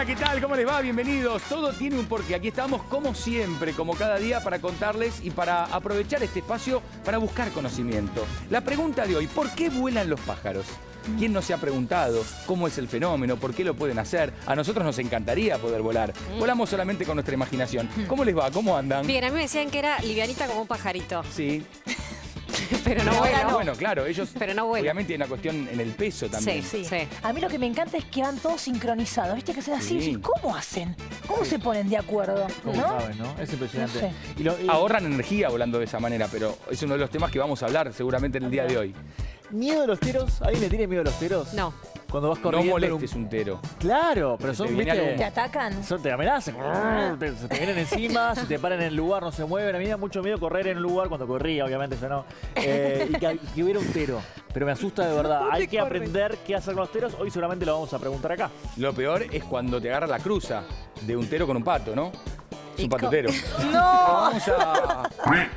¿qué tal? ¿Cómo les va? Bienvenidos. Todo tiene un porqué. Aquí estamos como siempre, como cada día, para contarles y para aprovechar este espacio para buscar conocimiento. La pregunta de hoy, ¿por qué vuelan los pájaros? ¿Quién no se ha preguntado cómo es el fenómeno? ¿Por qué lo pueden hacer? A nosotros nos encantaría poder volar. Volamos solamente con nuestra imaginación. ¿Cómo les va? ¿Cómo andan? Bien, a mí me decían que era livianita como un pajarito. Sí. Pero no vuela. Bueno, claro, ellos Pero no vuela. obviamente hay una cuestión en el peso también. Sí. A mí lo que me encanta es que van todos sincronizados. ¿Viste? Que se así. Sí. ¿Cómo hacen? ¿Cómo se ponen de acuerdo? ¿Cómo ¿No? saben, no? Es impresionante. No sé. Ahorran energía volando de esa manera, pero es uno de los temas que vamos a hablar seguramente en el día de hoy. ¿Miedo a los teros? ¿Alguien le tiene miedo a los teros? No. Cuando vas No corriendo... molestes un tero. Claro, pero son, te viene ¿viste? algo- ¿Te atacan? Te amenazan, se te vienen encima, si te paran en el lugar, no se mueven. A mí me da mucho miedo correr en un lugar, cuando corría, obviamente, yo no. Y que hubiera un tero. Pero me asusta de verdad. Hay que aprender qué hacer con los teros. Hoy seguramente lo vamos a preguntar acá. Lo peor es cuando te agarra la cruza de un tero con un pato, ¿no? Es un patotero. ¡No! Vamos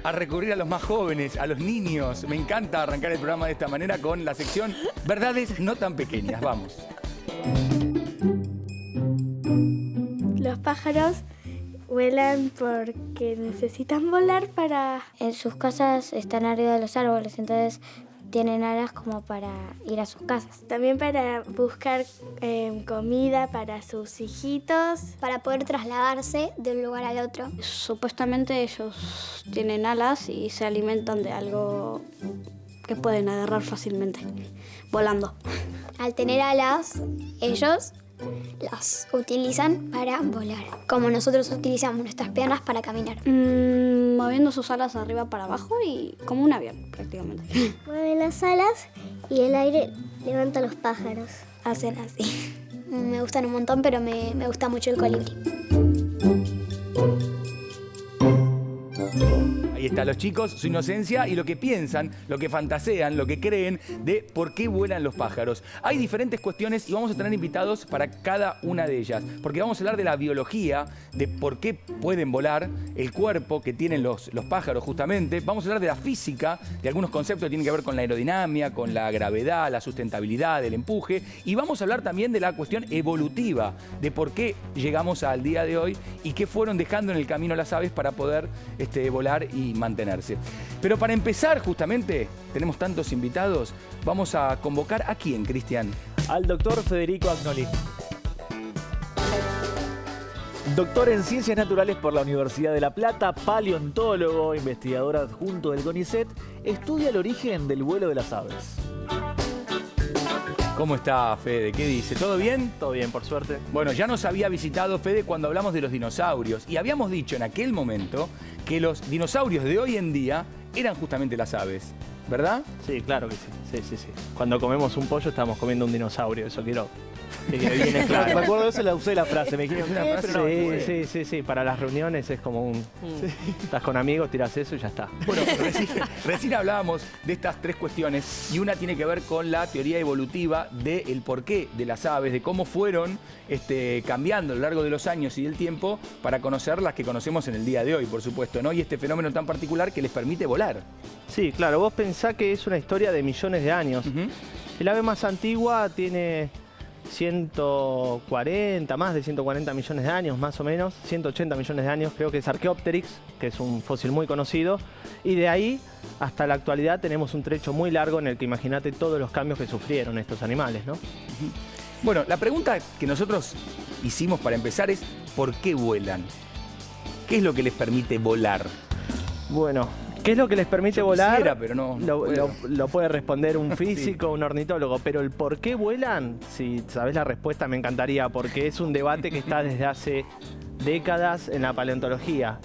a recurrir a los más jóvenes, a los niños. Me encanta arrancar el programa de esta manera con la sección Verdades no tan pequeñas. Vamos. Los pájaros vuelan porque necesitan volar para... En sus casas están arriba de los árboles, entonces tienen alas como para ir a sus casas. También para buscar comida para sus hijitos. Para poder trasladarse de un lugar al otro. Supuestamente ellos tienen alas y se alimentan de algo que pueden agarrar fácilmente, volando. Al tener alas, ellos las utilizan para volar, como nosotros utilizamos nuestras piernas para caminar. Moviendo sus alas de arriba para abajo y como un avión prácticamente. Mueven las alas y el aire levanta los pájaros. Hacen así. Me gustan un montón, pero me gusta mucho el colibrí. Ahí están los chicos, su inocencia y lo que piensan, lo que fantasean, lo que creen de por qué vuelan los pájaros. Hay diferentes cuestiones y vamos a tener invitados para cada una de ellas, porque vamos a hablar de la biología, de por qué pueden volar, el cuerpo que tienen los pájaros justamente. Vamos a hablar de la física, de algunos conceptos que tienen que ver con la aerodinámica, con la gravedad, la sustentabilidad, el empuje. Y vamos a hablar también de la cuestión evolutiva, de por qué llegamos al día de hoy y qué fueron dejando en el camino las aves para poder volar y mantenerse. Pero para empezar, justamente, tenemos tantos invitados, vamos a convocar ¿a quién, Cristian? Al doctor Federico Agnoli. Doctor en Ciencias Naturales por la Universidad de La Plata, paleontólogo, investigador adjunto del CONICET, estudia el origen del vuelo de las aves. ¿Cómo está, Fede? ¿Qué dice? ¿Todo bien? Todo bien, por suerte. Bueno, ya nos había visitado Fede cuando hablamos de los dinosaurios y habíamos dicho en aquel momento que los dinosaurios de hoy en día eran justamente las aves, ¿verdad? Sí, claro que sí. Sí. Cuando comemos un pollo estamos comiendo un dinosaurio, eso quiero que quede bien claro. Me acuerdo de eso, la usé la frase. Me dijiste una frase. Sí. Para las reuniones es como un... Estás con amigos, tirás eso y ya está. Bueno, recién hablábamos de estas tres cuestiones y una tiene que ver con la teoría evolutiva del porqué de las aves, de cómo fueron cambiando a lo largo de los años y del tiempo para conocer las que conocemos en el día de hoy, por supuesto, ¿no? Y este fenómeno tan particular que les permite volar. Sí, claro, vos pensás que es una historia de millones de años. El ave más antigua tiene 140, más de 140 millones de años, más o menos, 180 millones de años, creo que es Archaeopteryx, que es un fósil muy conocido, y de ahí hasta la actualidad tenemos un trecho muy largo en el que imagínate todos los cambios que sufrieron estos animales, ¿no? Bueno, la pregunta que nosotros hicimos para empezar es ¿por qué vuelan? ¿Qué es lo que les permite volar? Bueno, ¿qué es lo que les permite volar? Quisiera, pero no lo puede responder un físico, un ornitólogo, pero el por qué vuelan, si sabés la respuesta me encantaría, porque es un debate que está desde hace décadas en la paleontología.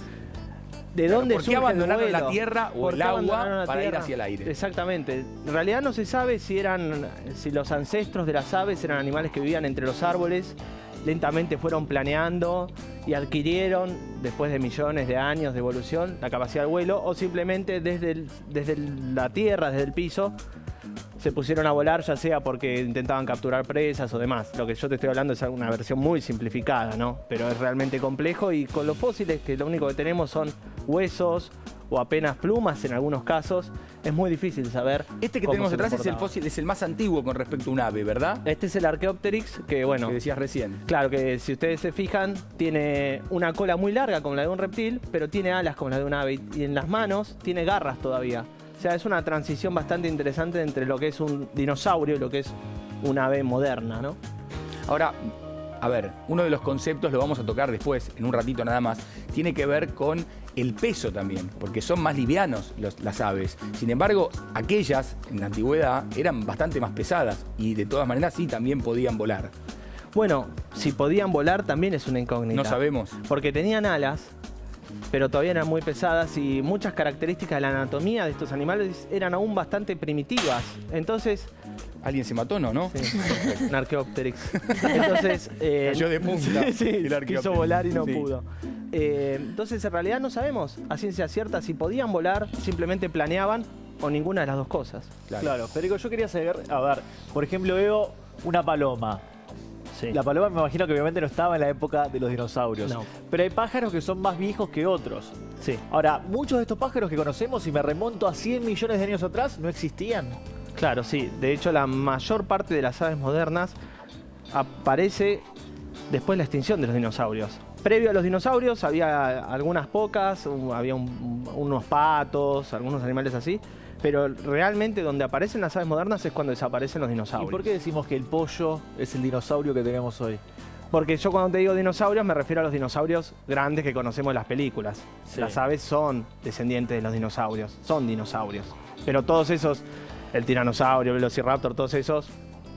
¿De dónde ¿por qué surge el abandonaron vuelo? la tierra o ¿Por el qué agua abandonaron la para ir tierra? hacia el aire? Exactamente. En realidad no se sabe si los ancestros de las aves eran animales que vivían entre los árboles, lentamente fueron planeando y adquirieron, después de millones de años de evolución, la capacidad de vuelo, o simplemente desde la tierra, desde el piso, se pusieron a volar, ya sea porque intentaban capturar presas o demás. Lo que yo te estoy hablando es una versión muy simplificada, ¿no? Pero es realmente complejo y con los fósiles, que lo único que tenemos son huesos o apenas plumas en algunos casos. Es muy difícil saber. Este que cómo tenemos se atrás es el comportaba. fósil, es el más antiguo con respecto a un ave, ¿verdad? Este es el Archaeopteryx, que bueno, Que decías recién. claro que si ustedes se fijan, tiene una cola muy larga como la de un reptil, pero tiene alas como la de un ave. Y en las manos tiene garras todavía. O sea, es una transición bastante interesante entre lo que es un dinosaurio y lo que es un ave moderna, ¿no? Ahora, a ver, uno de los conceptos, lo vamos a tocar después, en un ratito nada más, tiene que ver con el peso también, porque son más livianos las aves. Sin embargo, aquellas en la antigüedad eran bastante más pesadas y de todas maneras sí también podían volar. Bueno, si podían volar también es una incógnita. No sabemos. Porque tenían alas, pero todavía eran muy pesadas y muchas características de la anatomía de estos animales eran aún bastante primitivas. Entonces, ¿Alguien se mató, no? sí, un Archaeopteryx. Entonces, Cayó de punta sí, el Archaeopteryx. quiso volar y no Sí. pudo. Entonces, en realidad no sabemos a ciencia cierta si podían volar, simplemente planeaban o ninguna de las dos cosas. Claro, Federico, yo quería saber, a ver, por ejemplo, veo una paloma. Sí. La paloma me imagino que obviamente no estaba en la época de los dinosaurios. No. Pero hay pájaros que son más viejos que otros. Sí. Ahora, muchos de estos pájaros que conocemos, si me remonto a 100 millones de años atrás, no existían. Claro, sí. De hecho, la mayor parte de las aves modernas aparece después de la extinción de los dinosaurios. Previo a los dinosaurios había algunas pocas, había unos patos, algunos animales así, pero realmente donde aparecen las aves modernas es cuando desaparecen los ¿Y dinosaurios. por qué decimos que el pollo es el dinosaurio que tenemos hoy? Porque yo cuando te digo dinosaurios me refiero a los dinosaurios grandes que conocemos en las películas. Sí. Las aves son descendientes de los dinosaurios, son dinosaurios. Pero todos esos, el tiranosaurio, el velociraptor, todos esos,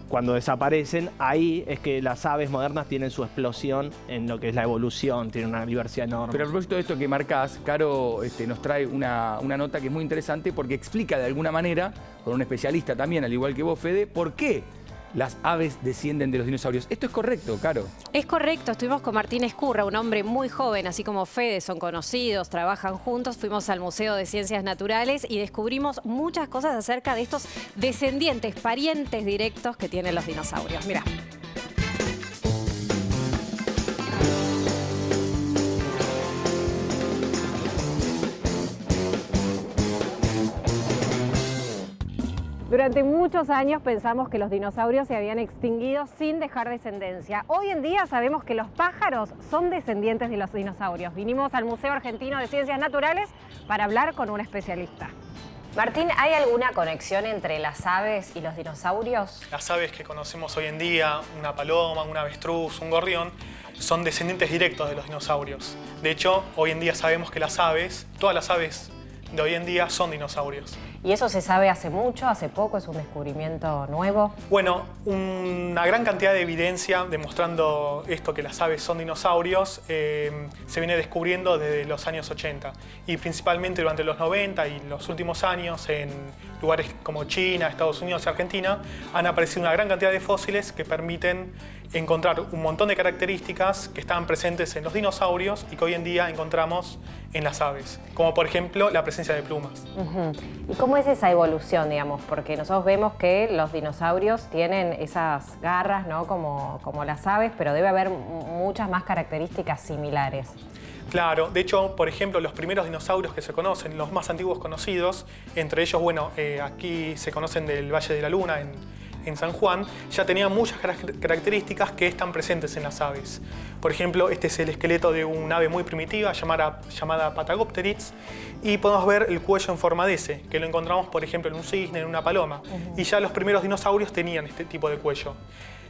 cuando desaparecen, ahí es que las aves modernas tienen su explosión en lo que es la evolución, tienen una diversidad enorme. Pero a propósito de esto que marcás, Caro nos trae una nota que es muy interesante porque explica de alguna manera, con un especialista también, al igual que vos, Fede, por qué las aves descienden de los dinosaurios. ¿Esto es correcto, Caro? Es correcto, estuvimos con Martín Escurra, un hombre muy joven, así como Fede, son conocidos, trabajan juntos, fuimos al Museo de Ciencias Naturales y descubrimos muchas cosas acerca de estos descendientes, parientes directos que tienen los dinosaurios. Mirá. Durante muchos años pensamos que los dinosaurios se habían extinguido sin dejar descendencia. Hoy en día sabemos que los pájaros son descendientes de los dinosaurios. Vinimos al Museo Argentino de Ciencias Naturales para hablar con un especialista. Martín, ¿hay alguna conexión entre las aves y los dinosaurios? Las aves que conocemos hoy en día, una paloma, un avestruz, un gorrión, son descendientes directos de los dinosaurios. De hecho, hoy en día sabemos que las aves, todas las aves de hoy en día son dinosaurios. ¿Y eso se sabe hace mucho, hace poco? ¿Es un descubrimiento nuevo? Bueno, una gran cantidad de evidencia demostrando esto, que las aves son dinosaurios, se viene descubriendo desde los años 80 y principalmente durante los 90 y los últimos años en lugares como China, Estados Unidos y Argentina han aparecido una gran cantidad de fósiles que permiten encontrar un montón de características que estaban presentes en los dinosaurios y que hoy en día encontramos en las aves, como por ejemplo la presencia de plumas. ¿Y cómo es esa evolución, digamos? Porque nosotros vemos que los dinosaurios tienen esas garras, ¿no? Como las aves, pero debe haber muchas más características similares. Claro, de hecho, por ejemplo, los primeros dinosaurios que se conocen, los más antiguos conocidos, entre ellos, bueno, aquí se conocen del Valle de la Luna, en San Juan, ya tenían muchas características que están presentes en las aves. Por ejemplo, este es el esqueleto de un ave muy primitiva llamada Patagopteryx y podemos ver el cuello en forma de S, que lo encontramos, por ejemplo, en un cisne, en una paloma. Y ya los primeros dinosaurios tenían este tipo de cuello.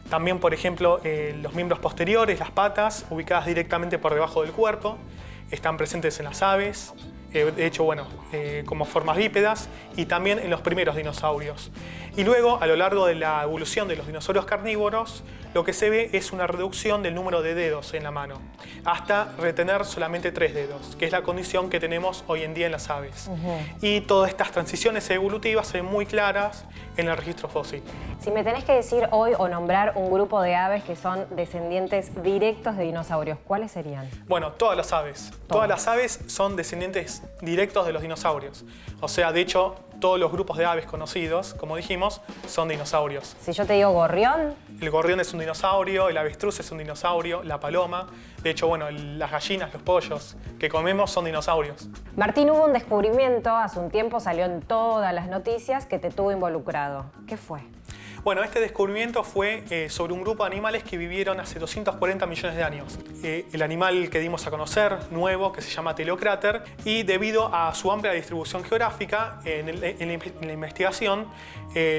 También, por ejemplo, los miembros posteriores, las patas, ubicadas directamente por debajo del cuerpo, están presentes en las aves. De hecho, bueno, como formas bípedas y también en los primeros dinosaurios. Y luego, a lo largo de la evolución de los dinosaurios carnívoros, lo que se ve es una reducción del número de dedos en la mano, hasta retener solamente 3 dedos, que es la condición que tenemos hoy en día en las aves. Y todas estas transiciones evolutivas se ven muy claras en el registro fósil. Si me tenés que decir hoy o nombrar un grupo de aves que son descendientes directos de dinosaurios, ¿cuáles serían? Bueno, todas las aves. Todas las aves son descendientes descendientes directos de los dinosaurios. O sea, de hecho, todos los grupos de aves conocidos, como dijimos, son dinosaurios. Si yo te digo gorrión, El gorrión es un dinosaurio, el avestruz es un dinosaurio, la paloma. De hecho, bueno, las gallinas, los pollos que comemos son dinosaurios. Martín, hubo un descubrimiento, hace un tiempo salió en todas las noticias que te tuvo involucrado. ¿Qué fue? Bueno, este descubrimiento fue sobre un grupo de animales que vivieron hace 240 millones de años. El animal que dimos a conocer, nuevo, que se llama Teleocrater, y debido a su amplia distribución geográfica, en la investigación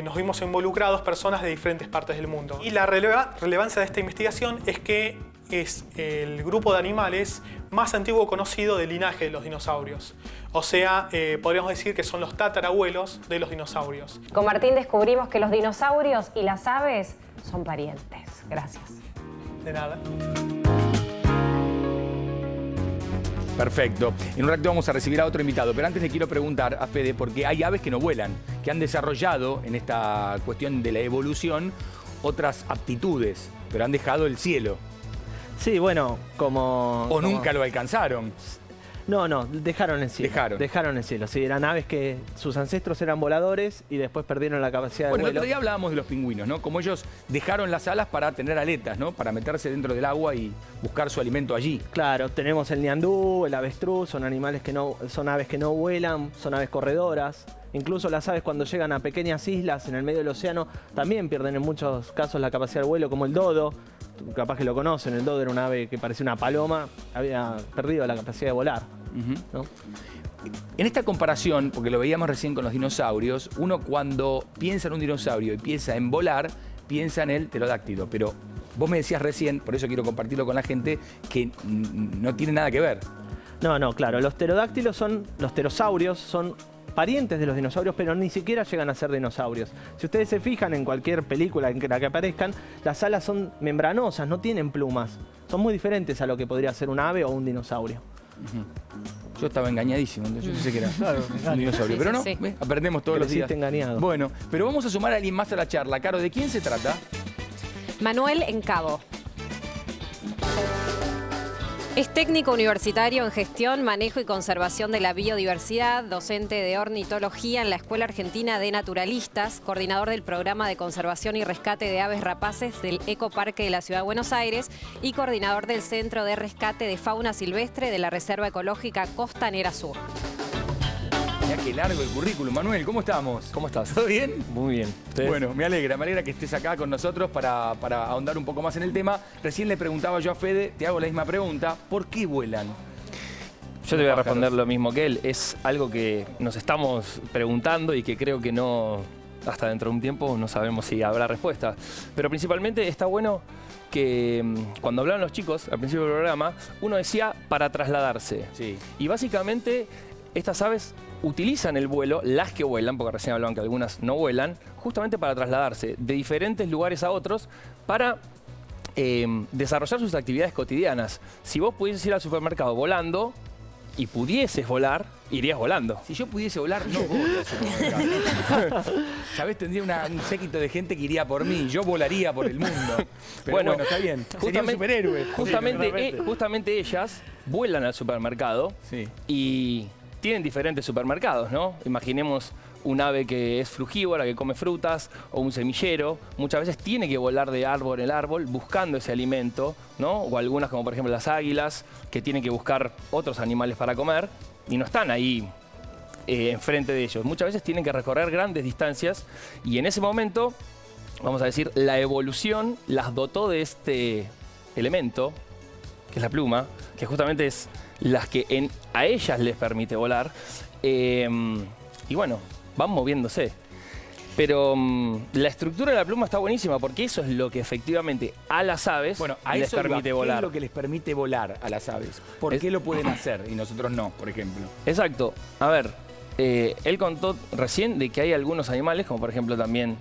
nos vimos involucrados personas de diferentes partes del mundo. Y la relevancia de esta investigación es que es el grupo de animales más antiguo conocido del linaje de los dinosaurios. O sea, podríamos decir que son los tatarabuelos de los dinosaurios. Con Martín descubrimos que los dinosaurios y las aves son parientes. Gracias. De nada. Perfecto. En un rato vamos a recibir a otro invitado, pero antes le quiero preguntar a Fede, porque hay aves que no vuelan, que han desarrollado en esta cuestión de la evolución otras aptitudes, pero han dejado el cielo. Sí, bueno, O nunca lo alcanzaron. No, dejaron el cielo. Dejaron el cielo, sí, eran aves que sus ancestros eran voladores y después perdieron la capacidad de Bueno, el vuelo. otro día hablábamos de los pingüinos, ¿no? Como ellos dejaron las alas para tener aletas, ¿no? Para meterse dentro del agua y buscar su alimento allí. Claro, tenemos el ñandú, el avestruz, son aves que no vuelan, son aves corredoras. Incluso las aves cuando llegan a pequeñas islas en el medio del océano también pierden en muchos casos la capacidad de vuelo, como el dodo. Capaz que lo conocen, el dodo era un ave que parecía una paloma, había perdido la capacidad de volar. ¿No? En esta comparación, porque lo veíamos recién con los dinosaurios, uno cuando piensa en un dinosaurio y piensa en volar, piensa en el pterodáctilo. Pero vos me decías recién, por eso quiero compartirlo con la gente, que no tiene nada que ver. No, claro. Los pterosaurios son parientes de los dinosaurios, pero ni siquiera llegan a ser dinosaurios. Si ustedes se fijan en cualquier película en la que aparezcan, las alas son membranosas, no tienen plumas. Son muy diferentes a lo que podría ser un ave o un dinosaurio. Yo estaba engañadísimo, entonces yo pensé que era un dinosaurio. Pero no, aprendemos todos los días. Engañado. Bueno, pero vamos a sumar a alguien más a la charla. Caro, ¿de quién se trata? Manuel Encabo. Es técnico universitario en gestión, manejo y conservación de la biodiversidad, docente de ornitología en la Escuela Argentina de Naturalistas, coordinador del programa de conservación y rescate de aves rapaces del Ecoparque de la Ciudad de Buenos Aires y coordinador del Centro de Rescate de Fauna Silvestre de la Reserva Ecológica Costanera Sur. Mirá qué largo el currículum. Manuel, ¿cómo estamos? ¿Cómo estás? ¿Todo bien? Muy bien. ¿Ustedes? Bueno, me alegra que estés acá con nosotros para ahondar un poco más en el tema. Recién le preguntaba yo a Fede, te hago la misma pregunta, ¿por qué vuelan? Yo te voy a responder lo mismo que él. Es algo que nos estamos preguntando y que creo que no, hasta dentro de un tiempo no sabemos si habrá respuesta. Pero principalmente está bueno que cuando hablaban los chicos al principio del programa, uno decía para trasladarse. Sí. Y básicamente estas aves utilizan el vuelo, las que vuelan, porque recién hablaban que algunas no vuelan, justamente para trasladarse de diferentes lugares a otros para desarrollar sus actividades cotidianas. Si vos pudieses ir al supermercado volando y pudieses volar, irías volando. Si yo pudiese volar, no voy al supermercado. ¿Sabés? Tendría un séquito de gente que iría por mí. Yo volaría por el mundo. Pero bueno, está bien. Sería un superhéroe. Justamente ellas vuelan al supermercado y tienen diferentes supermercados, ¿no? Imaginemos un ave que es frugívora, que come frutas, o un semillero. Muchas veces tiene que volar de árbol en árbol buscando ese alimento, ¿no? O algunas, como por ejemplo las águilas, que tienen que buscar otros animales para comer y no están ahí enfrente de ellos. Muchas veces tienen que recorrer grandes distancias y en ese momento, vamos a decir, la evolución las dotó de este elemento, que es la pluma, que justamente es las que a ellas les permite volar. Y bueno, van moviéndose. Pero la estructura de la pluma está buenísima porque eso es lo que efectivamente a las aves les permite volar. ¿Qué es lo que les permite volar a las aves? ¿Por qué lo pueden hacer y nosotros no, por ejemplo? Exacto. A ver, él contó recién de que hay algunos animales, como por ejemplo también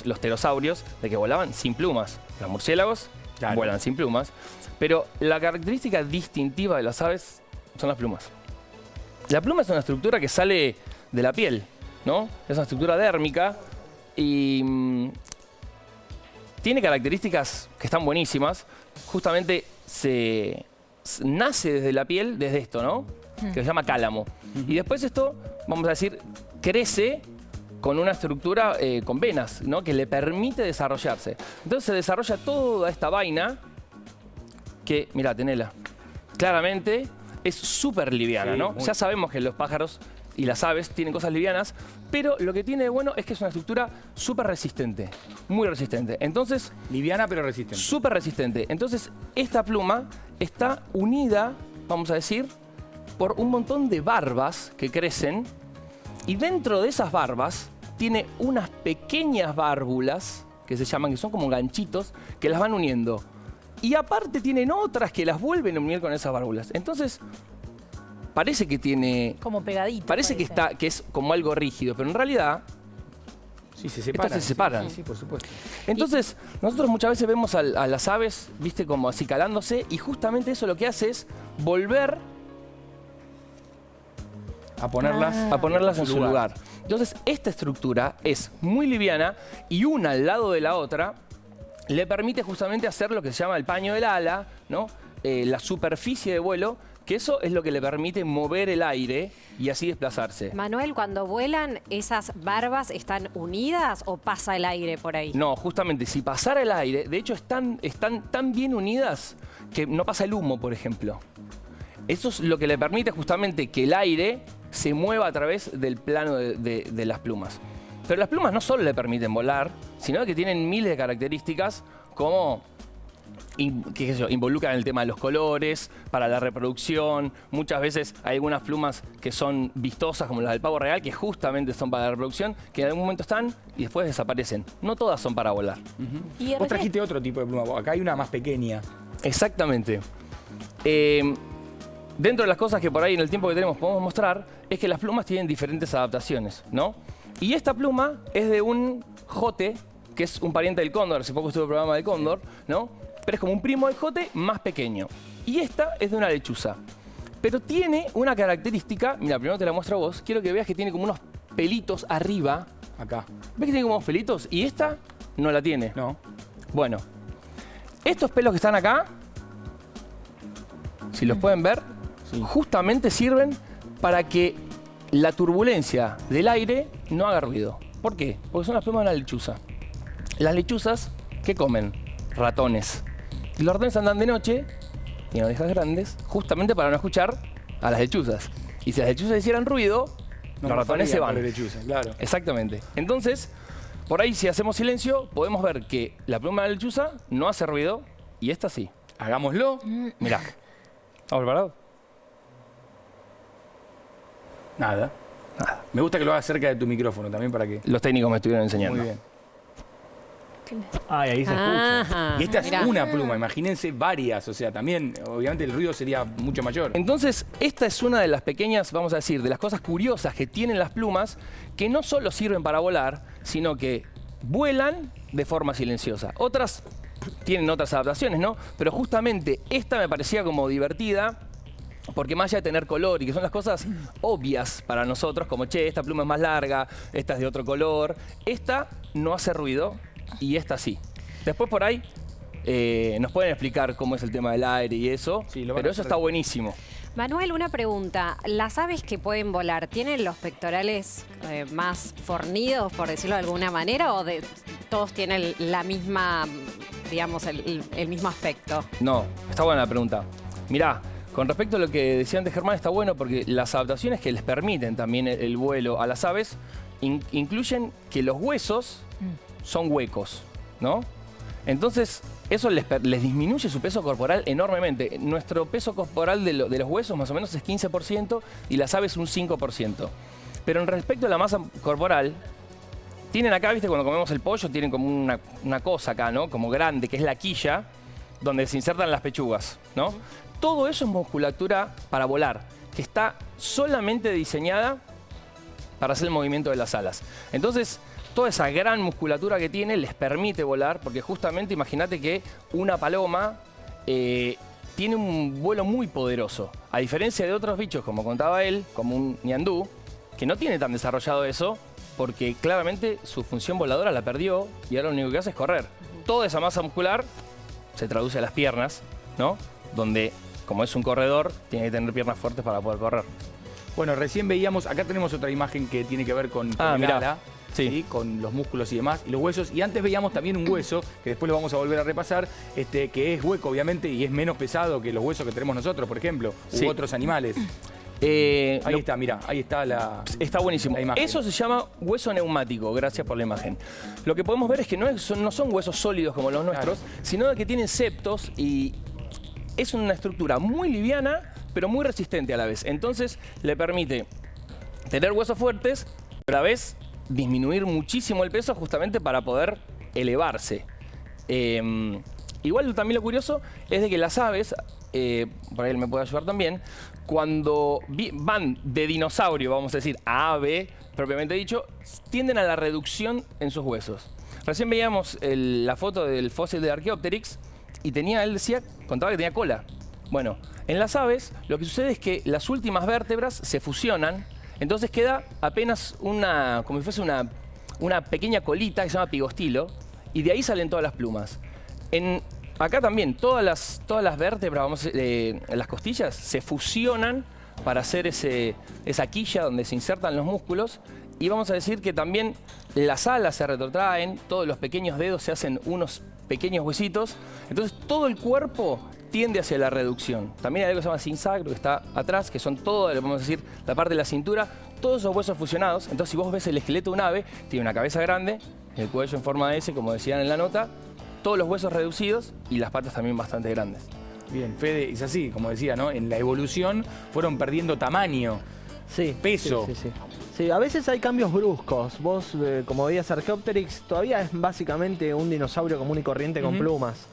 los pterosaurios, de que volaban sin plumas. Los murciélagos vuelan sin plumas. Pero la característica distintiva de las aves son las plumas. La pluma es una estructura que sale de la piel, ¿no? Es una estructura dérmica y tiene características que están buenísimas. Justamente se nace desde la piel, desde esto, ¿no? Que se llama cálamo. Y después esto, vamos a decir, crece con una estructura con venas, ¿no? Que le permite desarrollarse. Entonces se desarrolla toda esta vaina que, mirá, tenela, claramente es súper liviana, Sí, ¿no? muy. Ya sabemos que los pájaros y las aves tienen cosas livianas, pero lo que tiene de bueno es que es una estructura súper resistente, muy resistente. Entonces, liviana pero resistente. Súper resistente. Entonces, esta pluma está unida, vamos a decir, por un montón de barbas que crecen, y dentro de esas barbas tiene unas pequeñas válvulas que se llaman, que son como ganchitos, que las van uniendo. Y aparte tienen otras que las vuelven a unir con esas válvulas. Entonces, parece que tiene... Como pegadito. Parece que es como algo rígido, pero en realidad... Sí, se Estas separan. se separan. Sí, por supuesto. Entonces, nosotros muchas veces vemos a las aves, viste, como así calándose, y justamente eso lo que hace es volver a ponerlas en su lugar. Entonces, esta estructura es muy liviana y una al lado de la otra le permite justamente hacer lo que se llama el paño del ala, ¿no? La superficie de vuelo, que eso es lo que le permite mover el aire y así desplazarse. Manuel, cuando vuelan, ¿esas barbas están unidas o pasa el aire por ahí? No, justamente, si pasara el aire, de hecho están tan bien unidas que no pasa el humo, por ejemplo. Eso es lo que le permite justamente que el aire se mueva a través del plano de las plumas. Pero las plumas no solo le permiten volar, sino que tienen miles de características como involucran el tema de los colores, para la reproducción. Muchas veces hay algunas plumas que son vistosas, como las del pavo real, que justamente son para la reproducción, que en algún momento están y después desaparecen. No todas son para volar. Y Vos trajiste otro tipo de pluma. Acá hay una más pequeña. Exactamente. Dentro de las cosas que por ahí en el tiempo que tenemos podemos mostrar, es que las plumas tienen diferentes adaptaciones, ¿no? Y esta pluma es de un jote, que es un pariente del cóndor. Hace poco estuve en el programa del cóndor, ¿no? Pero es como un primo del jote más pequeño. Y esta es de una lechuza. Pero tiene una característica, mira, primero te la muestro a vos, quiero que veas que tiene como unos pelitos arriba. Acá. ¿Ves que tiene como unos pelitos? Y esta no la tiene. No. Bueno, estos pelos que están acá, si los pueden ver, justamente sirven para que la turbulencia del aire no haga ruido. ¿Por qué? Porque son las plumas de la lechuza. Las lechuzas, ¿qué comen? Ratones. Y los ratones andan de noche, tienen orejas grandes, justamente para no escuchar a las lechuzas. Y si las lechuzas hicieran ruido, los ratones se van. Lechuza, claro. Exactamente. Entonces, por ahí si hacemos silencio, podemos ver que la pluma de la lechuza no hace ruido y esta sí. Hagámoslo. Mirá. ¿Estamos preparados? Nada. Me gusta que lo hagas cerca de tu micrófono también para que... Los técnicos me estuvieron enseñando. Muy bien. Ay, ahí se escucha. Ajá, Y esta es mirá. una pluma, imagínense varias, o sea, también, obviamente el ruido sería mucho mayor. Entonces, esta es una de las pequeñas, vamos a decir, de las cosas curiosas que tienen las plumas, que no solo sirven para volar, sino que vuelan de forma silenciosa. Otras tienen otras adaptaciones, ¿no? Pero justamente esta me parecía como divertida, porque más allá de tener color y que son las cosas obvias para nosotros, como, che, esta pluma es más larga, esta es de otro color, esta no hace ruido y esta sí. Después por ahí nos pueden explicar cómo es el tema del aire y eso, Sí, lo van pero a eso hacer. está buenísimo. Manuel, una pregunta. ¿Las aves que pueden volar tienen los pectorales más fornidos, por decirlo de alguna manera, o todos tienen la misma, digamos, el mismo aspecto? No, está buena la pregunta. Mirá, con respecto a lo que decía antes Germán, está bueno porque las adaptaciones que les permiten también el vuelo a las aves incluyen que los huesos son huecos, ¿no? Entonces, eso les disminuye su peso corporal enormemente. Nuestro peso corporal de los huesos más o menos es 15% y las aves un 5%. Pero en respecto a la masa corporal, tienen acá, viste, cuando comemos el pollo, tienen como una cosa acá, ¿no? Como grande, que es la quilla, donde se insertan las pechugas, ¿no? Todo eso es musculatura para volar, que está solamente diseñada para hacer el movimiento de las alas. Entonces, toda esa gran musculatura que tiene les permite volar, porque justamente imagínate que una paloma tiene un vuelo muy poderoso. A diferencia de otros bichos, como contaba él, como un ñandú, que no tiene tan desarrollado eso, porque claramente su función voladora la perdió y ahora lo único que hace es correr. Toda esa masa muscular se traduce a las piernas, ¿no? Donde como es un corredor, tiene que tener piernas fuertes para poder correr. Bueno, recién veíamos, acá tenemos otra imagen que tiene que ver con el mirá. ala, ¿sí? Con los músculos y demás, y los huesos. Y antes veíamos también un hueso, que después lo vamos a volver a repasar, que es hueco, obviamente, y es menos pesado que los huesos que tenemos nosotros, por ejemplo, u otros animales. Ahí está, mirá, ahí está la... Está buenísimo. la imagen. Eso se llama hueso neumático, gracias por la imagen. Lo que podemos ver es que no son huesos sólidos como los nuestros, sino que tienen septos y es una estructura muy liviana, pero muy resistente a la vez. Entonces le permite tener huesos fuertes, pero a la vez disminuir muchísimo el peso justamente para poder elevarse. Igual también lo curioso es de que las aves, por ahí él me puede ayudar también, cuando van de dinosaurio, vamos a decir, a ave, propiamente dicho, tienden a la reducción en sus huesos. Recién veíamos la foto del fósil de Archaeopteryx y él contaba que tenía cola. Bueno, en las aves lo que sucede es que las últimas vértebras se fusionan, entonces queda apenas como si fuese una pequeña colita que se llama pigostilo, y de ahí salen todas las plumas. Acá también todas las vértebras, las costillas, se fusionan para hacer esa quilla donde se insertan los músculos, y vamos a decir que también las alas se retrotraen, todos los pequeños dedos se hacen unos pequeños huesitos, entonces todo el cuerpo tiende hacia la reducción. También hay algo que se llama sinsacro, que está atrás, que son todo, vamos a decir, la parte de la cintura, todos esos huesos fusionados. Entonces, si vos ves el esqueleto de un ave, tiene una cabeza grande, el cuello en forma de S, como decían en la nota, todos los huesos reducidos y las patas también bastante grandes. Bien, Fede, es así, como decía, ¿no? En la evolución fueron perdiendo tamaño, peso. Sí, a veces hay cambios bruscos. Vos, como veías Archaeopteryx, todavía es básicamente un dinosaurio común y corriente con plumas.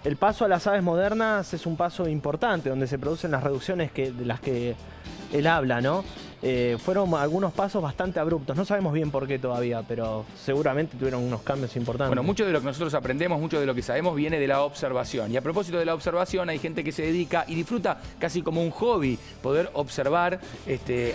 El paso a las aves modernas es un paso importante, donde se producen las reducciones de las que él habla, ¿no? Fueron algunos pasos bastante abruptos. No sabemos bien por qué todavía, pero seguramente tuvieron unos cambios importantes. Bueno, mucho de lo que nosotros aprendemos, mucho de lo que sabemos viene de la observación. Y a propósito de la observación, hay gente que se dedica y disfruta casi como un hobby poder observar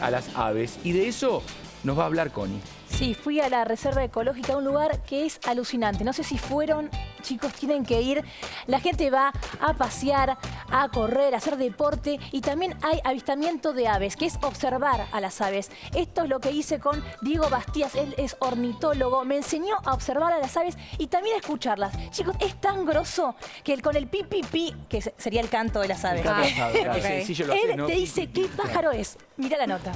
a las aves. Y de eso nos va a hablar Connie. Sí, fui a la Reserva Ecológica, un lugar que es alucinante. No sé si fueron, chicos, tienen que ir. La gente va a pasear, a correr, a hacer deporte y también hay avistamiento de aves, que es observar a las aves. Esto es lo que hice con Diego Bastías, él es ornitólogo, me enseñó a observar a las aves y también a escucharlas. Chicos, es tan grosso que con el pi, pi, pi, que sería el canto de las aves. Él te dice qué pájaro es. Mira la nota.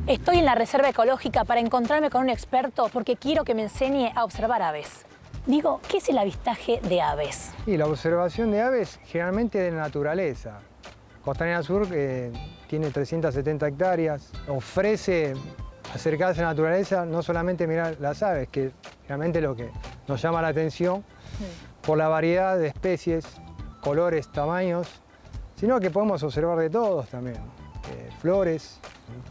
Estoy en la Reserva Ecológica para encontrarme con un experto porque quiero que me enseñe a observar aves. Digo, ¿qué es el avistaje de aves? Y la observación de aves generalmente de la naturaleza. Costanera Sur tiene 370 hectáreas, ofrece acercarse a la naturaleza, no solamente mirar las aves, que realmente lo que nos llama la atención por la variedad de especies, colores, tamaños, sino que podemos observar de todos también. Flores,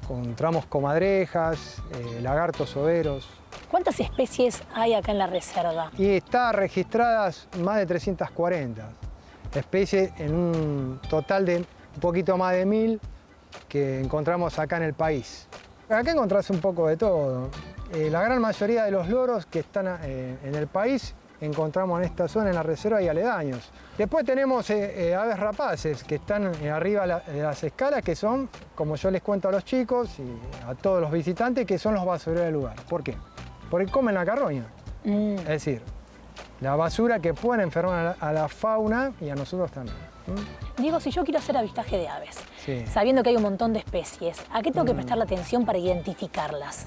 encontramos comadrejas, lagartos overos. ¿Cuántas especies hay acá en la reserva? Y está registradas más de 340 especies en un total de un poquito más de 1000 que encontramos acá en el país. Acá encontrás un poco de todo. La gran mayoría de los loros que están en el país encontramos en esta zona, en la reserva y aledaños. Después tenemos aves rapaces que están arriba de las escalas, que son, como yo les cuento a los chicos y a todos los visitantes, que son los basureros del lugar. ¿Por qué? Porque comen la carroña. Es decir, la basura que pueden enfermar a la fauna y a nosotros también. Diego, si yo quiero hacer avistaje de aves, sabiendo que hay un montón de especies, ¿a qué tengo que prestarle atención para identificarlas?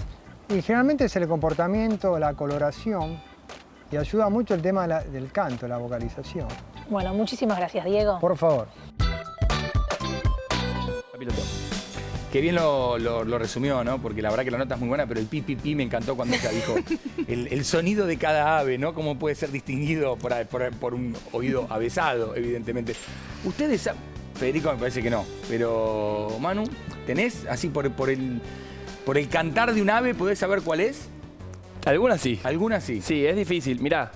Y generalmente es el comportamiento, la coloración, y ayuda mucho el tema del canto, la vocalización. Bueno, muchísimas gracias, Diego. Por favor. Qué bien lo resumió, ¿no? Porque la verdad que la nota es muy buena, pero el pi, pi, pi me encantó cuando ella dijo el sonido de cada ave, ¿no? Cómo puede ser distinguido por un oído avesado, evidentemente. Ustedes saben, Federico me parece que no, pero Manu, ¿tenés así por el cantar de un ave, podés saber cuál es? Algunas sí. Algunas sí. Sí, es difícil. Mirá,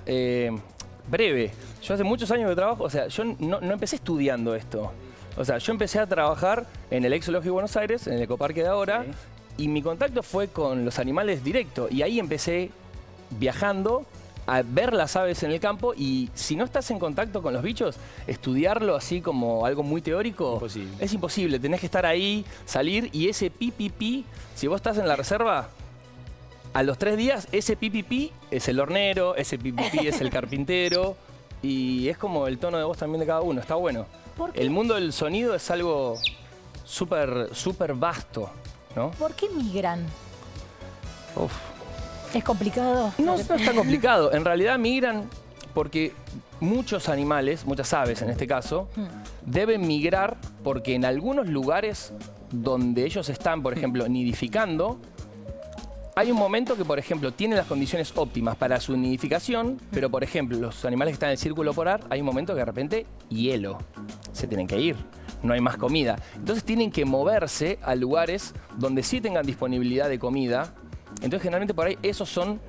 breve. Yo hace muchos años que trabajo, o sea, yo no empecé estudiando esto. O sea, yo empecé a trabajar en el ex zoológico de Buenos Aires, en el ecoparque de ahora, Y mi contacto fue con los animales directo. Y ahí empecé viajando a ver las aves en el campo. Y si no estás en contacto con los bichos, estudiarlo así como algo muy teórico es imposible. Tenés que estar ahí, salir y ese pi, si vos estás en la reserva, a los 3 días ese pi es el hornero, ese pi es el carpintero. Y es como el tono de voz también de cada uno. Está bueno. El mundo del sonido es algo súper vasto, ¿no? ¿Por qué migran? Uf. ¿Es complicado? No es tan complicado. En realidad migran porque muchos animales, muchas aves en este caso, deben migrar porque en algunos lugares donde ellos están, por ejemplo, nidificando, hay un momento que, por ejemplo, tienen las condiciones óptimas para su nidificación, pero, por ejemplo, los animales que están en el círculo polar, hay un momento que de repente hielo. Se tienen que ir. No hay más comida. Entonces tienen que moverse a lugares donde sí tengan disponibilidad de comida. Entonces, generalmente por ahí esos son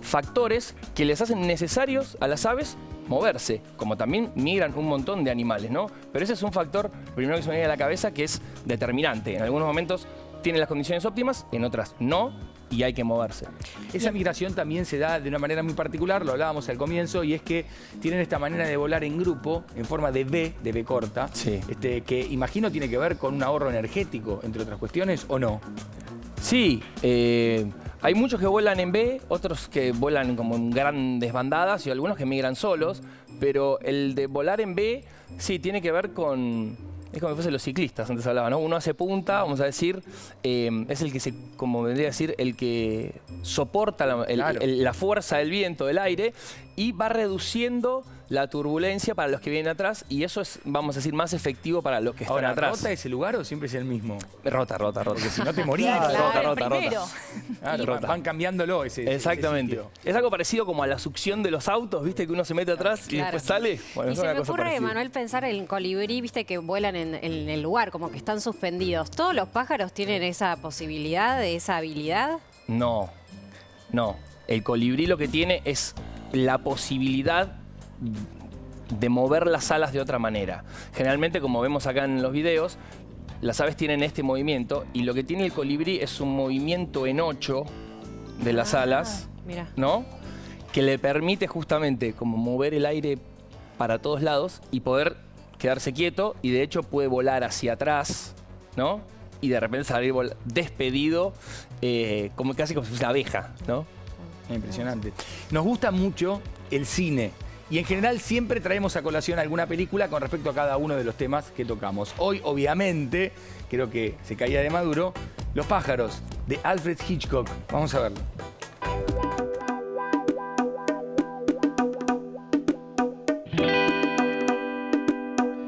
factores que les hacen necesarios a las aves moverse, como también migran un montón de animales, ¿no? Pero ese es un factor, primero que se me viene a la cabeza, que es determinante. En algunos momentos tienen las condiciones óptimas, en otras no, y hay que moverse. Esa migración también se da de una manera muy particular, lo hablábamos al comienzo, y es que tienen esta manera de volar en grupo, en forma de V corta, que imagino tiene que ver con un ahorro energético, entre otras cuestiones, ¿o no? Sí, hay muchos que vuelan en B, otros que vuelan como en grandes bandadas y algunos que migran solos, pero el de volar en B sí tiene que ver con... Es como si fuesen los ciclistas, antes hablaba, ¿no? Uno hace punta, vamos a decir, es el que como vendría a decir, el que soporta la fuerza del viento, del aire, y va reduciendo la turbulencia para los que vienen atrás, y eso es, vamos a decir, más efectivo para los que están atrás. ¿Rota ese lugar o siempre es el mismo? Rota. Porque si no te morís. Rota. Claro, van cambiándolo ese Exactamente. ese es algo parecido como a la succión de los autos, ¿viste? Que uno se mete atrás y después sale. Bueno, y se me ocurre, Manuel, pensar en el colibrí, ¿viste? Que vuelan en el lugar, como que están suspendidos. ¿Todos los pájaros tienen esa posibilidad, esa habilidad? No. El colibrí lo que tiene es la posibilidad de mover las alas de otra manera. Generalmente, como vemos acá en los videos, las aves tienen este movimiento y lo que tiene el colibrí es un movimiento en 8 de las alas, ¿no? Que le permite justamente como mover el aire para todos lados y poder quedarse quieto, y de hecho puede volar hacia atrás, ¿no? Y de repente salir despedido, como casi como si fuese una abeja, ¿no? Impresionante. Nos gusta mucho el cine y en general siempre traemos a colación alguna película con respecto a cada uno de los temas que tocamos. Hoy, obviamente, creo que se caía de maduro, Los pájaros, de Alfred Hitchcock. Vamos a verlo.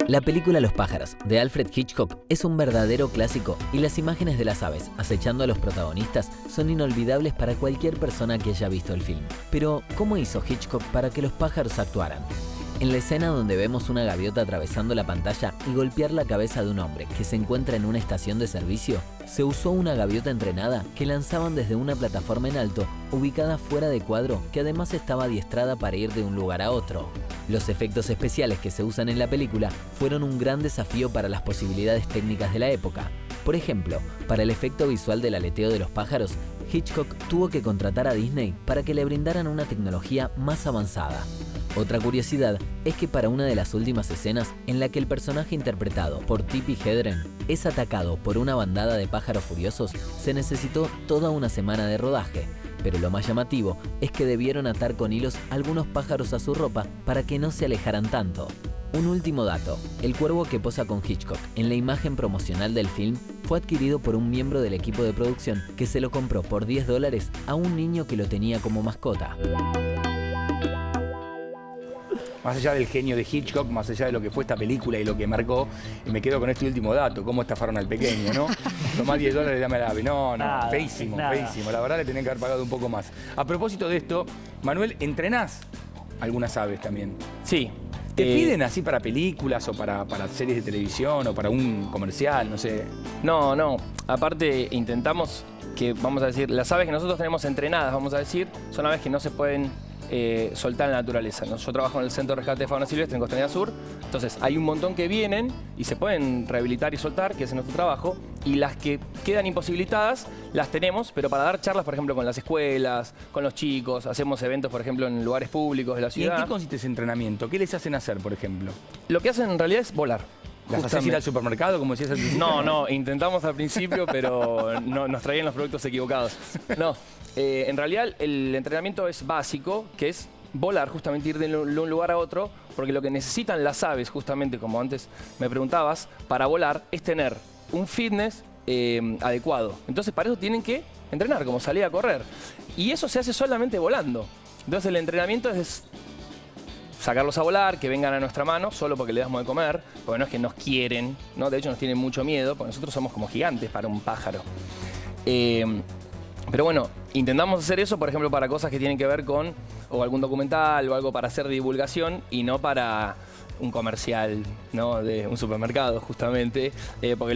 La película Los pájaros, de Alfred Hitchcock, es un verdadero clásico y las imágenes de las aves acechando a los protagonistas son inolvidables para cualquier persona que haya visto el film. Pero, ¿cómo hizo Hitchcock para que los pájaros actuaran? En la escena donde vemos una gaviota atravesando la pantalla y golpear la cabeza de un hombre que se encuentra en una estación de servicio, se usó una gaviota entrenada que lanzaban desde una plataforma en alto, ubicada fuera de cuadro, que además estaba adiestrada para ir de un lugar a otro. Los efectos especiales que se usan en la película fueron un gran desafío para las posibilidades técnicas de la época. Por ejemplo, para el efecto visual del aleteo de los pájaros, Hitchcock tuvo que contratar a Disney para que le brindaran una tecnología más avanzada. Otra curiosidad es que para una de las últimas escenas en la que el personaje interpretado por Tippi Hedren es atacado por una bandada de pájaros furiosos, se necesitó toda una semana de rodaje, pero lo más llamativo es que debieron atar con hilos algunos pájaros a su ropa para que no se alejaran tanto. Un último dato, el cuervo que posa con Hitchcock en la imagen promocional del film fue adquirido por un miembro del equipo de producción que se lo compró por $10 a un niño que lo tenía como mascota. Más allá del genio de Hitchcock, más allá de lo que fue esta película y lo que marcó, me quedo con este último dato, cómo estafaron al pequeño, ¿no? Tomá $10 y dame al ave. No, feísimo. La verdad le tenían que haber pagado un poco más. A propósito de esto, Manuel, ¿entrenás algunas aves también? Sí. ¿Te piden así para películas o para series de televisión o para un comercial, no sé? No. Aparte, intentamos que, vamos a decir, las aves que nosotros tenemos entrenadas, vamos a decir, son aves que no se pueden soltar en la naturaleza. Yo trabajo en el Centro de Rescate de Fauna Silvestre en Costanera Sur, entonces hay un montón que vienen y se pueden rehabilitar y soltar, que es nuestro trabajo. y las que quedan imposibilitadas las tenemos, pero para dar charlas, por ejemplo, con las escuelas, con los chicos, hacemos eventos, por ejemplo, en lugares públicos de la ¿Y ciudad. en qué consiste ese entrenamiento? ¿Qué les hacen hacer, por ejemplo? Lo que hacen en realidad es volar. ¿Las haces ir al supermercado, como decías al principio? No, intentamos al principio, pero no, nos traían los productos equivocados. No, en realidad el entrenamiento es básico, que es volar, justamente ir de un lugar a otro, porque lo que necesitan las aves, justamente como antes me preguntabas, para volar, es tener un fitness adecuado. Entonces para eso tienen que entrenar, como salir a correr. Y eso se hace solamente volando. Entonces el entrenamiento es sacarlos a volar, que vengan a nuestra mano, solo porque le damos de comer, porque no es que nos quieren, ¿no? De hecho nos tienen mucho miedo, porque nosotros somos como gigantes para un pájaro. Pero bueno, intentamos hacer eso, por ejemplo, para cosas que tienen que ver con o algún documental o algo para hacer divulgación y no para un comercial, ¿no? De un supermercado, justamente, porque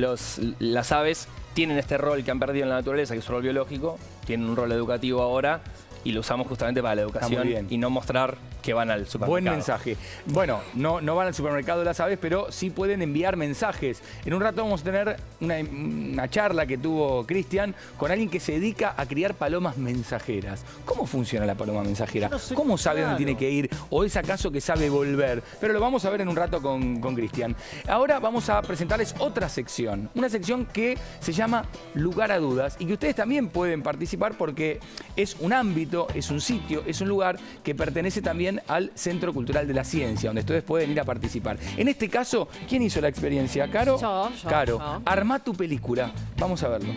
las aves tienen este rol que han perdido en la naturaleza, que es un rol biológico, tienen un rol educativo ahora y lo usamos justamente para la educación y no mostrar que van al supermercado. Buen mensaje. Bueno, no van al supermercado las aves, pero sí pueden enviar mensajes. En un rato vamos a tener una charla que tuvo Cristian con alguien que se dedica a criar palomas mensajeras. ¿Cómo funciona la paloma mensajera? ¿Cómo sabe dónde tiene que ir? ¿O es acaso que sabe volver? Pero lo vamos a ver en un rato con Cristian. Ahora vamos a presentarles otra sección. Una sección que se llama Lugar a Dudas y que ustedes también pueden participar porque es un ámbito, es un sitio, es un lugar que pertenece también al Centro Cultural de la Ciencia, donde ustedes pueden ir a participar. En este caso, ¿quién hizo la experiencia? ¿Caro? Yo. Caro, armá tu película. Vamos a verlo.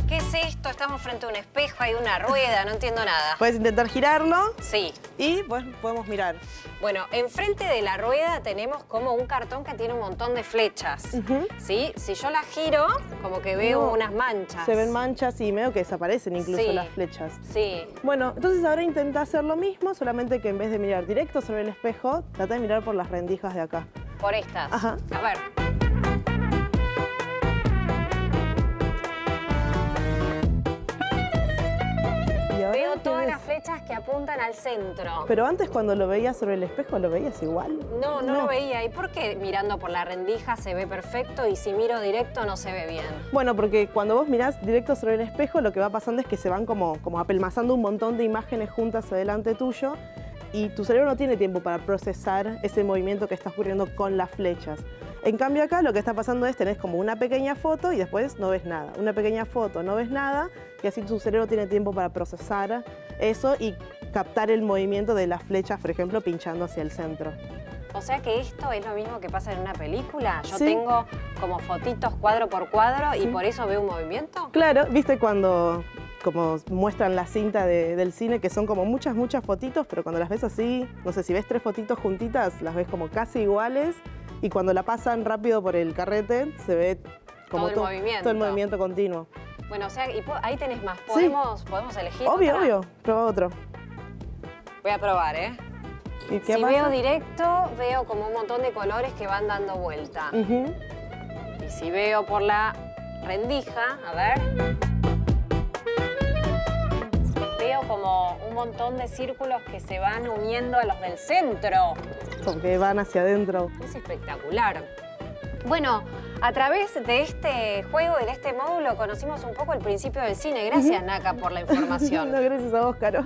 ¿Qué es esto? Estamos frente a un espejo, hay una rueda, no entiendo nada. Puedes intentar girarlo. Sí. Y pues podemos mirar. Bueno, enfrente de la rueda tenemos como un cartón que tiene un montón de flechas. ¿Sí? Si yo la giro, como que veo unas manchas. Se ven manchas y medio que desaparecen incluso las flechas. Sí. Bueno, entonces ahora intenta hacer lo mismo, solamente que en vez de mirar directo sobre el espejo, trata de mirar por las rendijas de acá. Por estas. Ajá. A ver. Veo todas las flechas que apuntan al centro. Pero antes cuando lo veías sobre el espejo, ¿lo veías igual? No lo veía. ¿Y por qué mirando por la rendija se ve perfecto y si miro directo no se ve bien? Bueno, porque cuando vos mirás directo sobre el espejo, lo que va pasando es que se van como apelmazando un montón de imágenes juntas adelante tuyo y tu cerebro no tiene tiempo para procesar ese movimiento que está ocurriendo con las flechas. En cambio acá lo que está pasando es tenés como una pequeña foto y después no ves nada. Una pequeña foto, no ves nada y así tu cerebro tiene tiempo para procesar eso y captar el movimiento de las flechas, por ejemplo, pinchando hacia el centro. O sea que esto es lo mismo que pasa en una película. Yo Sí. tengo como fotitos cuadro por cuadro y por eso veo un movimiento. Claro, viste cuando como muestran la cinta del cine, que son como muchas fotitos, pero cuando las ves así, no sé, si ves 3 fotitos juntitas, las ves como casi iguales. Y cuando la pasan rápido por el carrete, se ve como Todo el movimiento continuo. Bueno, o sea, ahí tenés más. ¿Podemos elegir Obvio, otra? obvio. Prueba otro. Voy a probar, ¿eh? ¿Y qué Si pasa? veo directo, veo como un montón de colores que van dando vuelta. Y si veo por la rendija, a ver... Veo como un montón de círculos que se van uniendo a los del centro. Porque van hacia adentro. Es espectacular. Bueno, a través de este juego y de este módulo conocimos un poco el principio del cine. Gracias, Naka, por la información. No, gracias a vos, Caro.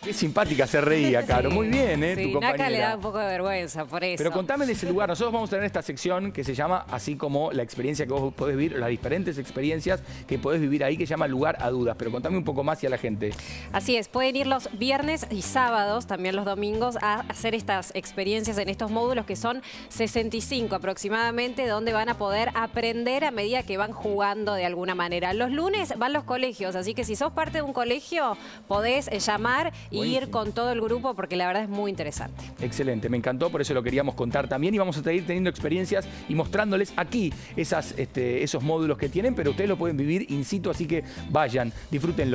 Qué simpática se reía, Caro. Muy bien, tu compañera. Naka le da un poco de vergüenza por eso. Pero contame de ese lugar. Nosotros vamos a tener esta sección que se llama, así como la experiencia que vos podés vivir, las diferentes experiencias que podés vivir ahí, que se llama Lugar a Dudas. Pero contame un poco más y a la gente. Así es, pueden ir los viernes y sábados, también los domingos, a hacer estas experiencias en estos módulos que son 65 aproximadamente, donde van a poder aprender a medida que van jugando de alguna manera. Los lunes van los colegios, así que si sos parte de un colegio, podés llamar y ir con todo el grupo porque la verdad es muy interesante. Excelente, me encantó, por eso lo queríamos contar también y vamos a seguir teniendo experiencias y mostrándoles aquí esos módulos que tienen, pero ustedes lo pueden vivir in situ, así que vayan, disfrútenlo.